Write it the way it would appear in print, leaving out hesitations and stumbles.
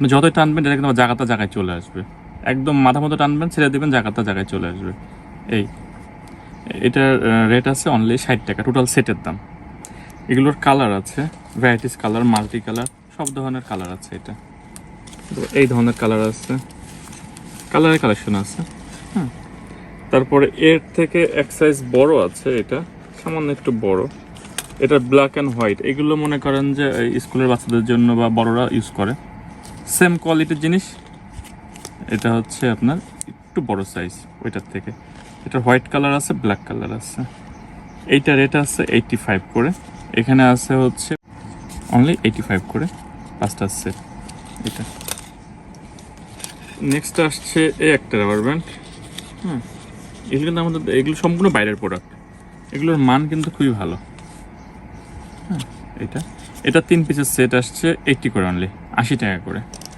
আপনি যতই টানবেন এটা কিন্তু জায়গাটা জায়গায় চলে আসবে, একদম মাথা মতো টানবেন, ছেড়ে দেবেন, জায়গাটা জায়গায় চলে আসবে। এই এটার রেট আছে অনলি 60 টাকা, টোটাল সেটের দাম। এগুলোর কালার আছে ভ্যারাইটিস কালার, মাল্টি কালার, সব ধরনের কালার আছে। এটা তো এই ধরনের কালার আছে, কালারের কালেকশন আছে। তারপরে এর থেকে এক সাইজ বড় আছে, এটা সামান্য একটু বড়, এটা ব্ল্যাক অ্যান্ড হোয়াইট। এগুলো মনে করেন যে স্কুলের বাচ্চাদের জন্য বা বড়রা ইউজ করে, সেম কোয়ালিটির জিনিস। এটা হচ্ছে আপনার একটু বড় সাইজ ওইটার থেকে। এটা হোয়াইট কালার আছে, ব্ল্যাক কালার আছে। এইটা রেট আছে 85 করে, এখানে আছে হচ্ছে অনলি 85 করে 5টা সেট। এটা নেক্সট আসছে এই একটা রাবার ব্যান্ড। এগুলো কিন্তু আমাদের, এগুলো সম্পূর্ণ বাইরের প্রোডাক্ট, এগুলোর মান কিন্তু খুবই ভালো। এটা এটা 3 পিসের সেট আসছে 80 করে, অনলি 80 টাকা করে।